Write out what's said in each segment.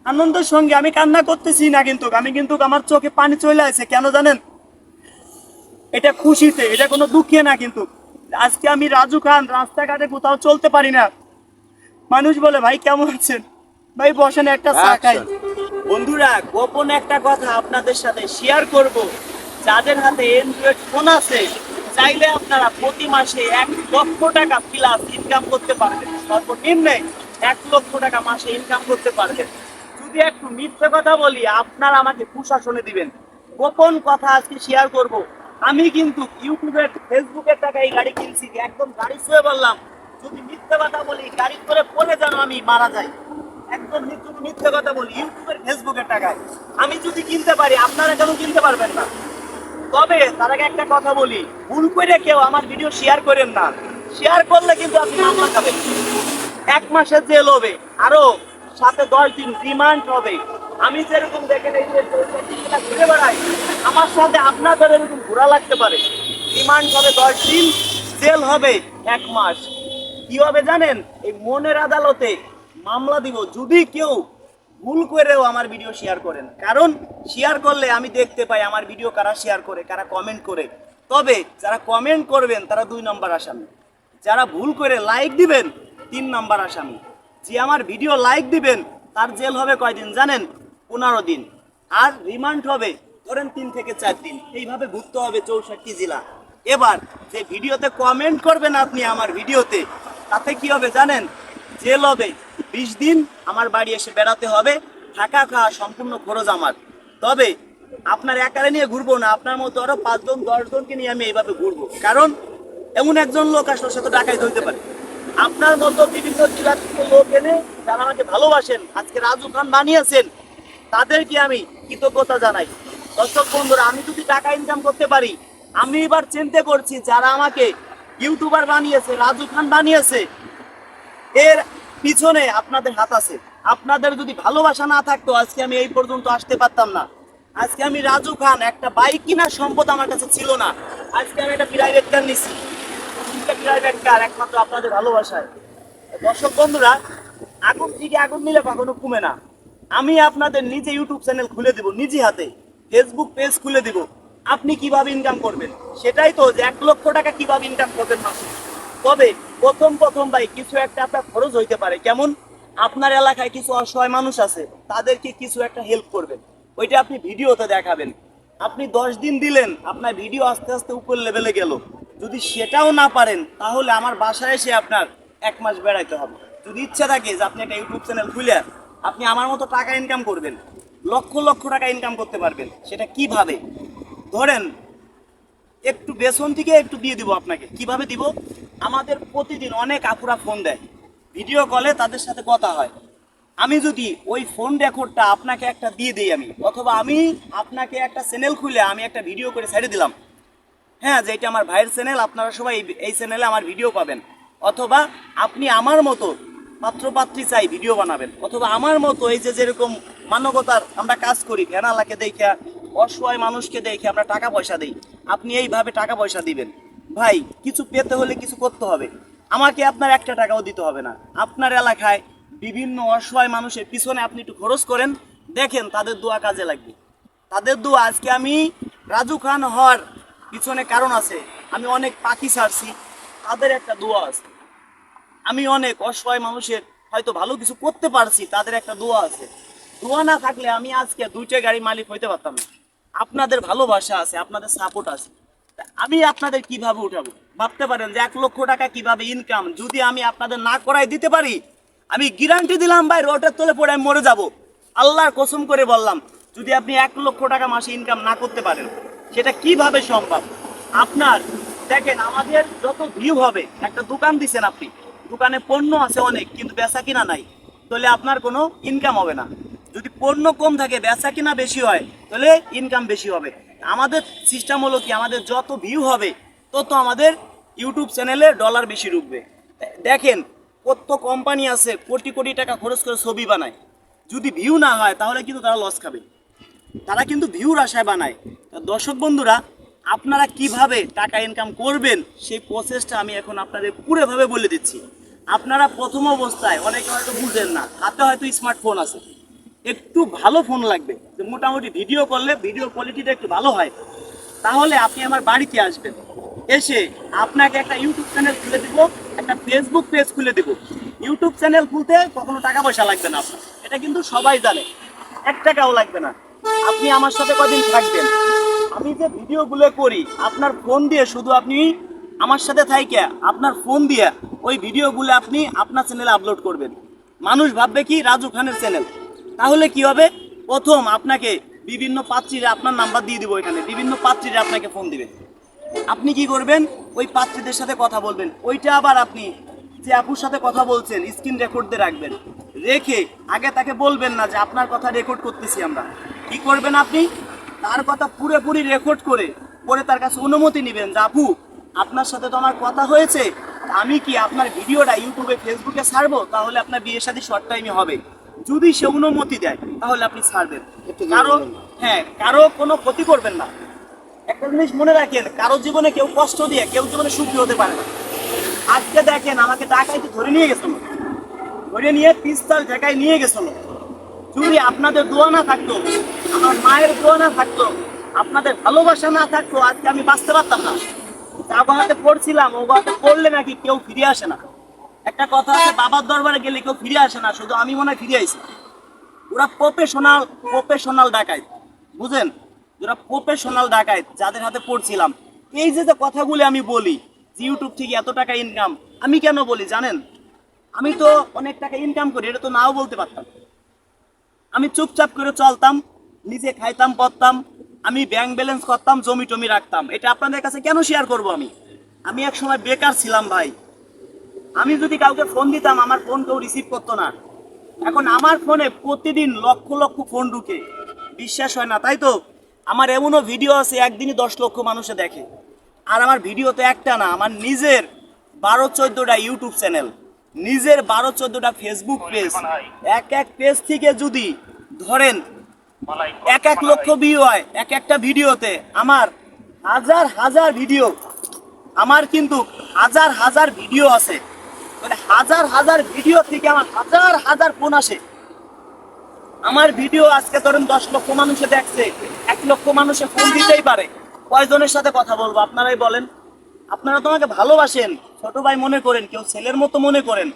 আনন্দের সঙ্গে আমি কান্না করতেছি না, কিন্তু আমি কিন্তু আমার চোখে পানি চলে আসে। কেন জানেন? এটা খুশিতে, এটা কোনো দুঃখে না। কিন্তু আজকে আমি রাজু খান রাস্তাঘাটে কোথাও চলতে পারি না। মানুষ বলে, ভাই কেমন আছেন? ভাই বসেন একটা চা খাই। বন্ধুরা, গোপন একটা কথা আপনাদের সাথে শেয়ার করব। যাদের হাতে অ্যান্ড্রয়েড ফোন আছে, চাইলে আপনারা প্রতি মাসে 1 লক্ষ টাকা প্লাস ইনকাম করতে পারবেন। সর্বনিম্নে 1 লক্ষ টাকা মাসে ইনকাম করতে পারবেন। যদি একটু মিথ্যে কথা বলি, আপনারা আমাকে প্রশাসনে দিবেন। গোপন কথা আজকে শেয়ার করব। আমি কিন্তু ইউটিউবের ফেসবুকের টাকা এই গাড়ি কিনছি, একদম গাড়ি ছুঁয়ে বললাম। যদি মিথ্যে কথা বলি, গাড়ি করে পড়ে যেন আমি মারা যাই। একদম মিথ্যে কথা বলি ইউটিউবের ফেসবুকের টাকায়। আমি যদি কিনতে পারি, আপনারা কেন কিনতে পারবেন না? তবে তার আগে একটা কথা বলি, ভুল করে কেউ আমার ভিডিও শেয়ার করেন না। শেয়ার করলে কিন্তু আপনি মামলা খাবেন। 1 মাসের জেল হবে, আরো সাথে 10 দিন রিমান্ড হবে। আমি যেরকম দেখেন এই যে ঘুরে বেড়াই, আমার সাথে আপনাদের এরকম ঘোরা লাগতে পারে। রিমান্ড হবে 10 দিন, জেল হবে 1 মাস। কি হবে জানেন? এই মনের আদালতে মামলা দিব যদি কেউ ভুল করেও আমার ভিডিও শেয়ার করেন। কারণ শেয়ার করলে আমি দেখতে পাই আমার ভিডিও কারা শেয়ার করে, কারা কমেন্ট করে। তবে যারা কমেন্ট করবেন তারা 2 নম্বর আসামি, যারা ভুল করে লাইক দিবেন 3 নম্বর আসামি। যে আমার ভিডিও লাইক দিবেন তার জেল হবে কয়দিন জানেন? 15 দিন। আর রিমান্ড হবে ধরেন 3 থেকে 4 দিন। এইভাবে ঘুরতে হবে 64 জেলা। এবার যে ভিডিওতে কমেন্ট করবেন আপনি আমার ভিডিওতে, তাতে কি হবে জানেন? জেল হবে 20 দিন, আমার বাড়ি এসে বেড়াতে হবে, থাকা খাওয়া সম্পূর্ণ খরচ আমার। তবে আপনার একারে নিয়ে ঘুরবো না, আপনার মতো আরো 5 জন 10 জনকে নিয়ে আমি এইভাবে ঘুরবো। কারণ এমন একজন লোক আসলে সে তো ডাকাই ধরতে পারে। আপনার মতো বিভিন্ন জেলা থেকে লোক এনে যারা আমাকে ভালোবাসেন, আজকে রাজু খান বানিয়েছেন, তাদেরকে আমি কৃতজ্ঞতা জানাই। দর্শক বন্ধুরা, আমি যদি টাকা ইনকাম করতে পারি, আমি এবার চিন্তা করছি যারা আমাকে ইউটিউবার বানিয়েছে, রাজু খান বানিয়েছে, এর পিছনে আপনাদের হাত আছে। আপনাদের যদি ভালোবাসা না থাকতো আজকে আমি এই পর্যন্ত আসতে পারতাম না। আজকে আমি রাজু খান, একটা বাইক কেনার সম্পদ আমার কাছে ছিল না। আজকে আমি একটা প্রাইভেট কার নিছি, প্রাইভেট কার একমাত্র আপনাদের ভালোবাসায়। দর্শক বন্ধুরা, আগুন থেকে আগুন নিলে কখনো কমে না। আমি আপনাদের নিজে ইউটিউব চ্যানেল খুলে দিব, নিজে হাতে ফেসবুক পেজ খুলে দিব। আপনি কিভাবে ইনকাম করবেন সেটাই তো, যে 1 লক্ষ টাকা কিভাবে ইনকাম করবেন মাসে। তবে প্রথম ভাই কিছু একটা আপনার খরচ হইতে পারে। কেমন? আপনার এলাকায় কিছু অসহায় মানুষ আছে, তাদেরকে কিছু একটা হেল্প করবেন, ওইটা আপনি ভিডিওতে দেখাবেন। আপনি 10 দিন দিলেন, আপনার ভিডিও আস্তে আস্তে উপর লেভেলে গেল। যদি সেটাও না পারেন, তাহলে আমার বাসায় এসে আপনার 1 মাস বেড়াইতে হবে। যদি ইচ্ছা থাকে যে আপনি একটা ইউটিউব চ্যানেল খুলে আপনি আমার মতো টাকা ইনকাম করবেন, লক্ষ লক্ষ টাকা ইনকাম করতে পারবেন। সেটা কিভাবে? ধরেন একটু বেসন থেকে একটু দিয়ে দিব আপনাকে। কিভাবে দিব? আমাদের প্রতিদিন অনেক আপুরা ফোন দেয়, ভিডিও কলে তাদের সাথে কথা হয়। আমি যদি ওই ফোন রেকর্ডটা আপনাকে একটা দিয়ে দিই আমি, অথবা আমি আপনাকে একটা চ্যানেল খুলে আমি একটা ভিডিও করে ছেড়ে দিলাম, হ্যাঁ, যে এটা আমার ভাইয়ের চ্যানেল, আপনারা সবাই এই চ্যানেলে আমার ভিডিও পাবেন। অথবা আপনি আমার মতো পাত্রপাত্রী চাই ভিডিও বানাবেন, অথবা আমার মতো এই যে যেরকম মানবতার আমরা কাজ করি, ভ্যানালাকে দেখে, অসহায় মানুষকে দেখে আমরা টাকা পয়সা দিই, আপনি এইভাবে টাকা পয়সা দিবেন। ভাই, কিছু পেতে হলে কিছু করতে হবে। আমাকে আপনার 1 টাকাও দিতে হবে না। আপনার এলাকায় বিভিন্ন অসহায় মানুষের পিছনে আপনি একটু খরচ করেন, দেখেন তাদের দোয়া কাজে লাগবে। তাদের দোয়া, আজকে আমি রাজু খান হওয়ার পিছনে কারণ আছে। আমি অনেক পাখি ছাড়ছি, তাদের একটা দোয়া আছে। আমি অনেক অসহায় মানুষের হয়তো ভালো কিছু করতে পারছি, তাদের একটা দোয়া আছে। দোয়া না থাকলে আমি আজকে 2টা গাড়ি মালিক হইতে পারতাম না। আপনাদের ভালোবাসা আছে, আপনাদের সাপোর্ট আছে। আমি আপনাদের কিভাবে উঠাবো? ভাবতে পারেন যে 1 লক্ষ টাকা কিভাবে ইনকাম যদি আমি আপনাদের না করাই দিতে পারি, আমি গ্যারান্টি দিলাম ভাই, রোডের তলে পড়ে আমি মরে যাব। আল্লাহর কসম করে বললাম, যদি আপনি 1 লক্ষ টাকা মাসে ইনকাম না করতে পারেন, সেটা কিভাবে সম্ভব? আপনার দেখেন, আমাদের যত ভিউ হবে, একটা দোকান দিচ্ছেন আপনি, দোকানে পণ্য আছে অনেক কিন্তু বেচা কিনা নাই, তাহলে আপনার কোনো ইনকাম হবে না। যদি পণ্য কম থাকে, বেচা কিনা বেশি হয়, তাহলে ইনকাম বেশি হবে। আমাদের সিস্টেম হলো কি, আমাদের যত ভিউ হবে তত আমাদের ইউটিউব চ্যানেলে ডলার বেশি ঢুকবে। দেখেন, কত কোম্পানি আছে কোটি কোটি টাকা খরচ করে ছবি বানায়, যদি ভিউ না হয় তাহলে কিন্তু তারা লস খাবে। তারা কিন্তু ভিউর আশায় বানায়। দর্শক বন্ধুরা, আপনারা কিভাবে টাকা ইনকাম করবেন সেই প্রসেসটা আমি এখন আপনাদের পুরোভাবে বলে দিচ্ছি। আপনারা প্রথম অবস্থায় অনেকে হয়তো বুঝেন না, হাতে হয়তো স্মার্টফোন আছে, একটু ভালো ফোন লাগবে, যে মোটামুটি ভিডিও করলে ভিডিও কোয়ালিটিটা একটু ভালো হয়, তাহলে আপনি আমার বাড়িতে আসবেন। এসে আপনাকে একটা ইউটিউব চ্যানেল খুলে দিব, একটা ফেসবুক পেজ খুলে দিব। ইউটিউব চ্যানেল খুলতে কখনো টাকা পয়সা লাগবে না আপনার, এটা কিন্তু সবাই জানে, 1 টাকাও লাগবে না। আপনি আমার সাথে কদিন থাকবেন, আমি যে ভিডিওগুলো করি আপনার ফোন দিয়ে, শুধু আপনি আমার সাথে থাইকে আপনার ফোন দিয়ে ওই ভিডিওগুলো আপনি আপনার চ্যানেলে আপলোড করবেন। মানুষ ভাববে কি রাজু খানের চ্যানেল। তাহলে কি হবে, প্রথম আপনাকে বিভিন্ন পাত্রীরা আপনার নাম্বার দিয়ে দিব, এখানে বিভিন্ন পাত্রীরা আপনাকে ফোন দিবে। আপনি কি করবেন, ওই পাত্রীদের সাথে কথা বলবেন, ওইটা আবার আপনি যে আপুর সাথে কথা বলছেন স্ক্রিন রেকর্ড দিয়ে রাখবেন। রেখে আগে তাকে বলবেন না যে আপনার কথা রেকর্ড করতেছি আমরা। কি করবেন, আপনি তার কথা পুরোপুরি রেকর্ড করে পরে তার কাছে অনুমতি নেবেন যে আপু আপনার সাথে তো আমার কথা হয়েছে, আমি কি আপনার ভিডিওটা ইউটিউবে ফেসবুকে ছাড়বো, তাহলে আপনার বিয়ে শাদী শর্ট টাইমে হবে। যদি সে অনুমতি দেয় তাহলে আপনি ছাড়বেন। কারো কারো কোনো ক্ষতি করবেন না। একটা জিনিস মনে রাখেন, কারো জীবনে কেউ কষ্ট দিয়ে কেউ জীবনে সুখী হতে পারে না। আজকে দেখেন আমাকে ডাকাইতে ধরে নিয়ে গেছিল, ধরে নিয়ে পিস্তল ঢাকায় নিয়ে গেছিল। যদি আপনাদের দোয়া না থাকতো, আমার মায়ের দোয়া না থাকতো, আপনাদের ভালোবাসা না থাকতো, আজকে আমি বাঁচতে পারতাম না। আবহাওয়াতে পড়ছিলাম, ওবাতে পড়লে নাকি কেউ ফিরে আসে না। একটা কথা আছে, বাবার দরবারে গেলে কেউ ফিরে আসে না, শুধু আমি মনে হয় ফিরে আইছি। ওরা প্রফেশনাল ডাকাইত, বুঝেন, যারা প্রফেশনাল ডাকাইত, যাদের হাতে পড়ছিলাম। এই যে যে কথাগুলো আমি বলি যে ইউটিউব থেকে এত টাকা ইনকাম, আমি কেন বলি জানেন, আমি তো অনেক টাকা ইনকাম করি, এটা তো নাও বলতে পারতাম। আমি চুপচাপ করে চলতাম, নিজে খাইতাম পড়তাম, আমি ব্যাংক ব্যালেন্স করতাম, জমি টমি রাখতাম। এটা আপনাদের কাছে কেন শেয়ার করব আমি এক সময় বেকার ছিলাম ভাই। আমি যদি কাউকে ফোন দিতাম, আমার ফোন কেউ রিসিভ করতো না। এখন আমার ফোনে প্রতিদিন লক্ষ লক্ষ ফোন ঢুকে, বিশ্বাস হয় না তাই তো। আমার এমনও ভিডিও আছে একদিনই 10 লক্ষ মানুষে দেখে। আর আমার ভিডিও তো একটা না, আমার নিজের 12-14টা ইউটিউব চ্যানেল, নিজের 12-14টা ফেসবুক পেজ। এক এক পেজ থেকে যদি ধরেন 1 লক্ষ ভিউ হয় এক একটা ভিডিওতে, আমার হাজার হাজার ভিডিও, আমার কিন্তু হাজার হাজার ভিডিও আছে। মানে হাজার হাজার ভিডিও থেকে আমার হাজার হাজার ফোন আসে। আমার ভিডিও আজকে ধরেন 10 লক্ষ মানুষে দেখছে, 1 লক্ষ মানুষে ফোন দিতেই পারে। কয়জনের সাথে কথা বলবো আপনারাই বলেন। আপনারা তো আমাকে ভালোবাসেন, ছোট ভাই মনে করেন, কেউ ছেলের মতো মনে করেন।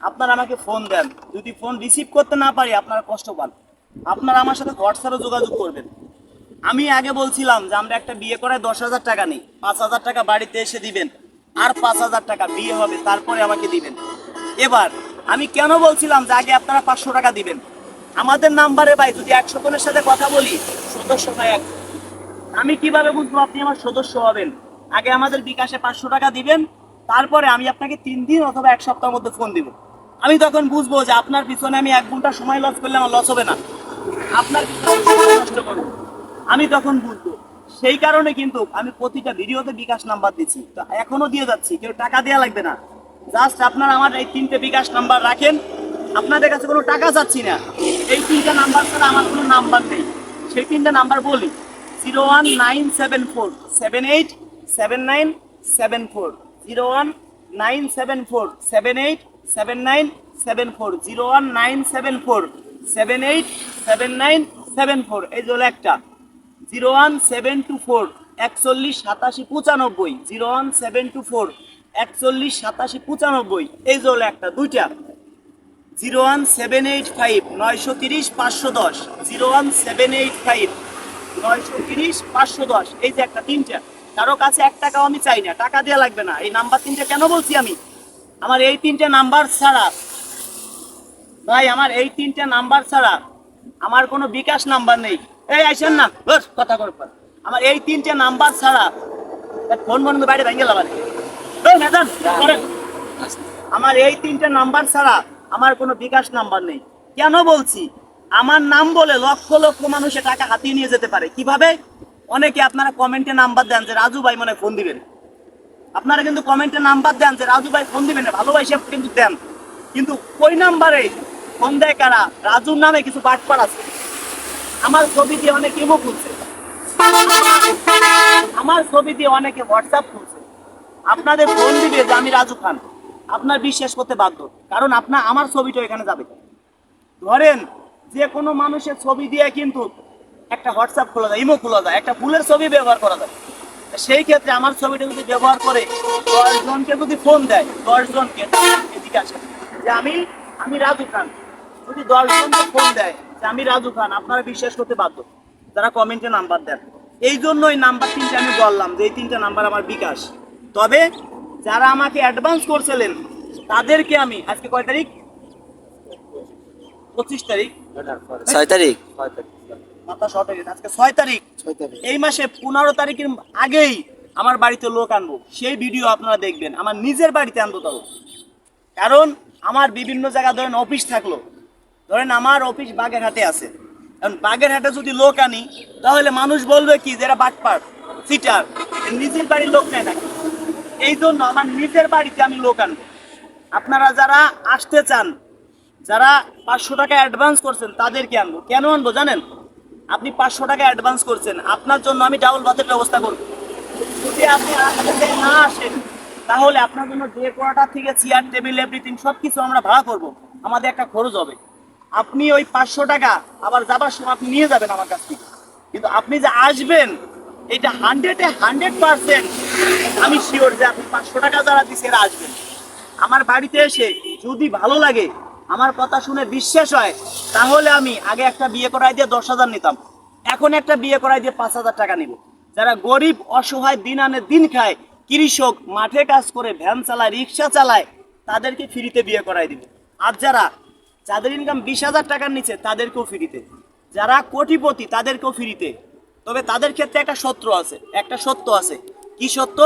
আপনারা আমাকে ফোন দেন, যদি ফোন রিসিভ করতে না পারি আপনারা কষ্ট পান। আপনারা আমার সাথে হোয়াটসঅ্যাপে যোগাযোগ করবেন। আমি আগে বলছিলাম যে আমরা একটা বিয়ে করায় 10,000 টাকা নিই, 5,000 টাকা বাড়িতে এসে দিবেন, আর 5,000 টাকা বিয়ে হবে তারপরে আমাকে দিবেন। এবার আমি কেন বলছিলাম যে আগে আপনারা 500 টাকা দিবেন, আমাদের নাম্বারে ভাই যদি 100 জনের সাথে কথা বলি, সদস্য ভাই আমি কিভাবে বুঝবো আপনি আমার সদস্য হবেন? আগে আমাদের বিকাশে 500 টাকা দিবেন, তারপরে আমি আপনাকে 3 দিন অথবা 1 সপ্তাহের মধ্যে ফোন দিব। আমি তখন বুঝবো যে আপনার পিছনে আমি 1 ঘন্টা সময় লস করলে আমার লস হবে না, আপনার পিছনে সময় নষ্ট করবো, আমি তখন বুঝবো। সেই কারণে কিন্তু আমি প্রতিটা ভিডিওতে বিকাশ নাম্বার দিচ্ছি, তো এখনো দিয়ে যাচ্ছি, কেউ টাকা দেওয়া লাগবে না। জাস্ট আপনারা আমার এই 3টে বিকাশ নাম্বার রাখেন, আপনাদের কাছে কোনো টাকা চাচ্ছি না। এই 3টে নাম্বার ছাড়া আমার কোনো নাম্বার নেই, সেই 3টে নাম্বার বলি: 01974787974, 01974787974, 01974787974, এই যে একটা 01724418795, 01724418795, এই যে একটা দুইটা 01785930510, 01785930510, এই যে একটা 3টা। কারো কাছে 1 টাকাও আমি চাই না, টাকা দেওয়া লাগবে না। এই নাম্বার 3টে কেন বলছি আমি, আমার এই 3টে নাম্বার ছাড়া ভাই, আমার এই 3টে নাম্বার ছাড়া আমার কোনো বিকাশ নাম্বার নেই। এই আইসেন না কথা করব, আমার এই 3টে নাম্বার ছাড়া ফোন বন্ধ, বাইরে ভেঙে গেল। আমার এই 3টে নাম্বার ছাড়া আমার কোনো বিকাশ নাম্বার নেই। কেন বলছি, আমার নাম বলে লক্ষ লক্ষ মানুষের টাকা হাতিয়ে নিয়ে যেতে পারে। কিভাবে? অনেকে আপনারা কমেন্টে নাম্বার দেন যে রাজু ভাই মনে ফোন দিবেন, আপনারা কিন্তু কমেন্টে নাম্বার দেন যে রাজু ভাই ফোন দিবেন, ভালোবাসে কিন্তু দেন, কিন্তু ওই নাম্বারে ফোন দেয় কারা? রাজুর নামে কিছু বাটপার আছে। আমার ছবি দিয়ে অনেকে ইমো খুলছে, আমার ছবি দিয়ে অনেকে হোয়াটসঅ্যাপ খুলছে। আপনাদের ফোন দিবে যে আমি রাজু খান, আপনার বিশ্বাস করতে বাধ্য, কারণ আমার ছবিটা এখানে যাবে। ধরেন যে কোনো মানুষের ছবি দিয়ে কিন্তু একটা হোয়াটসঅ্যাপ খোলা যায়, ইমো খোলা যায়, একটা ফুলের ছবি ব্যবহার করা যায়। সেই ক্ষেত্রে আমার ছবিটা যদি ব্যবহার করে 10 জনকে যদি ফোন দেয়, 10 জনকে এদিকে আসে যে আমি আমি রাজু খান, যদি 10 জনকে ফোন দেয় যে আমি রাজু খান, আপনারা বিশ্বাস করতে বাধ্য যারা কমেন্টে নাম্বার দেন। এই জন্য এই নাম্বার 3টা আমি বললাম যে এই 3টা নাম্বার আমার বিকাশ। তবে যারা আমাকে অ্যাডভান্স করছিলেন তাদেরকে আমি আজকে কয় তারিখ, 25 তারিখ, 6 তারিখ, মাথা শর্ট হয়ে গেছে, আজকে 6 তারিখ। এই মাসে 15 তারিখের আগেই আমার বাড়িতে লোক আনবো, সেই ভিডিও আপনারা দেখবেন। আমার নিজের বাড়িতে আনবো তাও, কারণ আমার বিভিন্ন জায়গা ধরেন অফিস থাকলো, ধরেন আমার অফিস বাগেরহাটে আছে, কারণ বাগেরহাটে যদি লোক আনি তাহলে মানুষ বলবে কি যে এরা বাটপার সিটার, নিজের বাড়ির লোক নেয় না। এই জন্য আমার নিজের বাড়িতে আমি লোক আনবো। আপনারা যারা আসতে চান, যারা 500 টাকা অ্যাডভান্স করছেন তাদেরকে আনবো। কেন আনবো জানেন? আপনি 500 টাকা অ্যাডভান্স করছেন, আপনার জন্য আমি ডাবল ভাতের ব্যবস্থা করবো। যদি আপনি আসতে না আসেন তাহলে আপনার জন্য যে কোয়ার্টার থেকে চেয়ার টেবিল এভরিথিং সব কিছু আমরা ভাড়া করব, আমাদের একটা খরচ হবে। আপনি ওই 500 টাকা আবার যাবার সময় আপনি নিয়ে যাবেন আমার কাছ থেকে, কিন্তু আপনি যে আসবেন এটা 100% আমি শিওর যে আপনি 500 টাকা যারা দিচ্ছে এরা আসবেন। আমার বাড়িতে এসে যদি ভালো লাগে, আমার কথা শুনে বিশ্বাস হয়, তাহলে আমি আগে একটা বিয়ে করাই দিয়ে 10,000 নিতাম, এখন একটা বিয়ে করাই দিয়ে 5,000 টাকা নিব। যারা গরিব অসহায় দিন আনে দিন খায়, কৃষক মাঠে কাজ করে, ভ্যান চালায়, রিক্সা চালায়, তাদেরকে ফ্রিতে বিয়ে করাই দিব। আর যাদের ইনকাম 20,000 টাকার নিচে তাদেরকেও ফ্রিতে, যারা কোটিপতি তাদেরকেও ফ্রিতে। তবে তাদের ক্ষেত্রে একটা সত্য আছে। কি সত্য?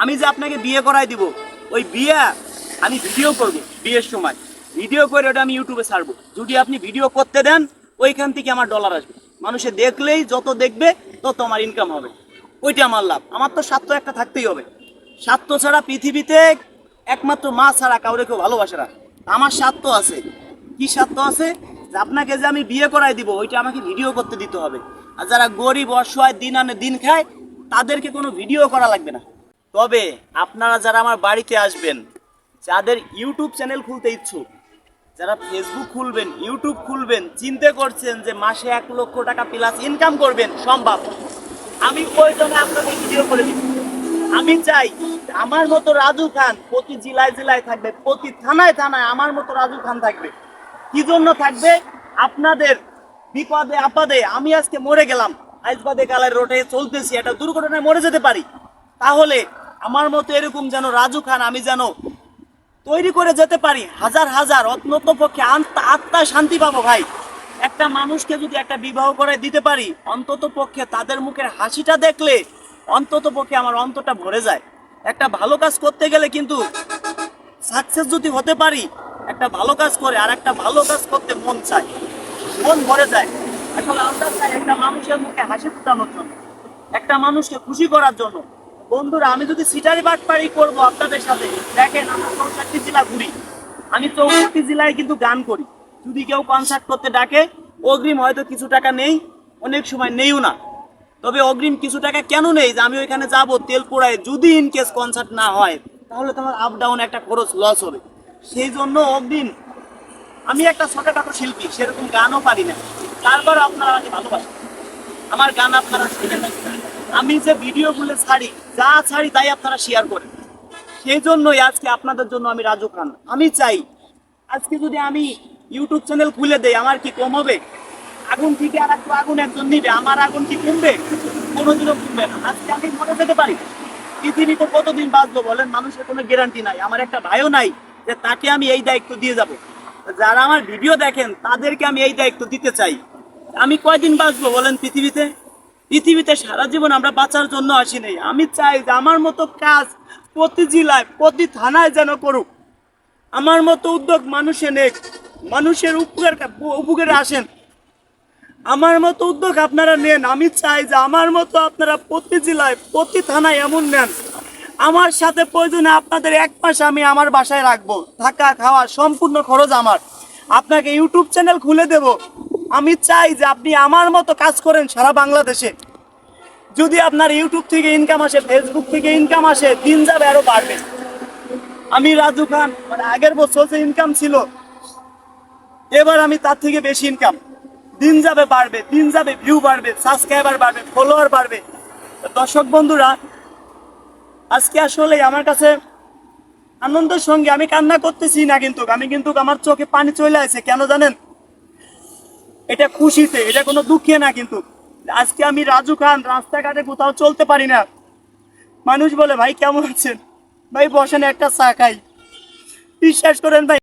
আমি যে আপনাকে বিয়ে করাই দিব, ওই বিয়ে আমি ভিডিও করব, বিয়ের সময় ভিডিও করে ওটা আমি ইউটিউবে ছাড়বো। যদি আপনি ভিডিও করতে দেন ওইখান থেকে আমার ডলার আসবে, মানুষে দেখলেই যত দেখবে তত আমার ইনকাম হবে, ওইটা আমার লাভ। আমার তো স্বার্থ একটা থাকতেই হবে, স্বার্থ ছাড়া পৃথিবীতে একমাত্র মা ছাড়া কাউরে কেউ ভালোবাসে না। আমার স্বার্থ আছে। কি স্বার্থ আছে? যে আপনাকে যে আমি বিয়ে করাই দিব ওইটা আমাকে ভিডিও করতে দিতে হবে। আর যারা গরিব অসহায় দিন আনে দিন খায় তাদেরকে কোনো ভিডিও করা লাগবে না। তবে আপনারা যারা আমার বাড়িতে আসবেন, যাদের ইউটিউব চ্যানেল খুলতে ইচ্ছুক, যারা ফেসবুক খুলবেন, ইউটিউব খুলবেন, চিন্তা করছেন যে মাসে 1 লক্ষ টাকা প্লাস ইনকাম করবেন, সম্ভব। আমি প্রয়োজনে আপনাকে ভিডিও করে দিব। আমি চাই আমার মতো রাজু খান প্রতি জেলায় জেলায় থাকবে, প্রতি থানায় থানায় আমার মতো রাজু খান থাকবে। কি জন্য থাকবে? আপনাদের বিপদে আপদে, আমি আজকে মরে গেলাম, আইজবাদে কালের রোডে চলতেছি, একটা দুর্ঘটনায় মরে যেতে পারি, তাহলে আমার মতো এরকম যেন রাজু খান আমি যেন তৈরি করে যেতে পারি, হাজার হাজার, অন্তত পক্ষে আত্মায় শান্তি পাবো ভাই। একটা মানুষকে যদি একটা বিবাহ করে দিতে পারি, অন্তত পক্ষে তাদের মুখের হাসিটা দেখলে অন্তত পক্ষে আমার অন্তরটা ভরে যায়। একটা ভালো কাজ করতে গেলে কিন্তু সাকসেস যদি হতে পারি, একটা ভালো কাজ করে আর একটা ভালো কাজ করতে মন চায়, মন ভরে যায়। আসলে আমরা চাই একটা মানুষের মুখে হাসি ফোটানোর জন্য, একটা মানুষকে খুশি করার জন্য। বন্ধুরা, আমি যদি সিটারি বাটপাড়ি করবো আপনাদের সাথে, দেখেন আমরা 64টি জেলা ঘুরি, আমি 64টি জেলায় কিন্তু গান করি। যদি কেউ কনসার্ট করতে ডাকে, অগ্রিম হয়তো কিছু টাকা নেই, অনেক সময় নেইও না। তবে অগ্রিম কিছু টাকা কেন নেই? যে আমি ওইখানে যাব তেল পোড়ায়, যদি ইনকেস কনসার্ট না হয় তাহলে তোমার আপ ডাউন একটা খরচ লস হবে। সেই জন্য অগ্রিম, আমি একটা ছোটখাটো শিল্পী, সেরকম গানও পারি না, তারপর আপনারা আমাকে ভালোবাসেন, আমার গান আপনারা শুনে থাকেন। আমি যে ভিডিওগুলো ছাড়ি, যা ছাড়ি তাই আপনারা শেয়ার করেন। সেই জন্যই আজকে আপনাদের জন্য আমি রাজু খান। আমি চাই আজকে যদি আমি ইউটিউব চ্যানেল খুলে দেই, আমার কি কম হবে? আগুন থেকে আর একটু আগুন একজন নিবে, আমার আগুন কি কমবে? কোনোদিনও কমবে না। আজকে আমি মরে যেতে পারি, পৃথিবীতে কতদিন বাঁচবো বলেন? মানুষের কোনো গ্যারান্টি নাই। আমার একটা ভাইও নাই যে তাকে আমি এই দায়িত্ব দিয়ে যাব। যারা আমার ভিডিও দেখেন তাদেরকে আমি এই দায়িত্ব দিতে চাই। আমি কয়দিন বাঁচবো বলেন পৃথিবীতে? পৃথিবীতে সারা জীবন আমরা বাঁচার জন্য আসি নাই। আমি চাই যে আমার মতো কাজ প্রতি জেলায়, প্রতি থানায় যেন করুক। আমার মতো উদ্যোগ মানুষে নেক, মানুষের উপকারে আসেন। আমার মতো উদ্যোগ আপনারা নেন। আমি চাই যে আমার মতো আপনারা প্রতি জেলায়, প্রতি থানায় এমন নেন। আমার সাথে প্রয়োজনে আপনাদের 1 মাস আমি আমার বাসায় রাখবো, থাকা খাওয়া সম্পূর্ণ খরচ আমার। আপনাকে ইউটিউব চ্যানেল খুলে দেব। আমি চাই যে আপনি আমার মতো কাজ করেন সারা বাংলাদেশে। যদি আপনার ইউটিউব থেকে ইনকাম আসে, ফেসবুক থেকে ইনকাম আসে, দিন যাবে আরো বাড়বে। আমি রাজু খান, মানে আগের বছর যে ইনকাম ছিল, এবার আমি তার থেকে বেশি ইনকাম। দিন যাবে বাড়বে, দিন যাবে ভিউ বাড়বে, সাবস্ক্রাইবার বাড়বে, ফলোয়ার বাড়বে। তো দর্শক বন্ধুরা, আজকে আসলে আমার কাছে আনন্দের সঙ্গে আমি কান্না করতেছি না, কিন্তু আমি কিন্তু আমার চোখে পানি চলে আসে। কেন জানেন? এটা খুশিতে, এটা কোনো দুঃখে না। কিন্তু আজকে আমি রাজু খান, রাস্তাঘাটে কোথাও চলতে পারি না। মানুষ বলে, ভাই কেমন আছেন? ভাই বসেন একটা চা খাই। বিশ্বাস করেন ভাই,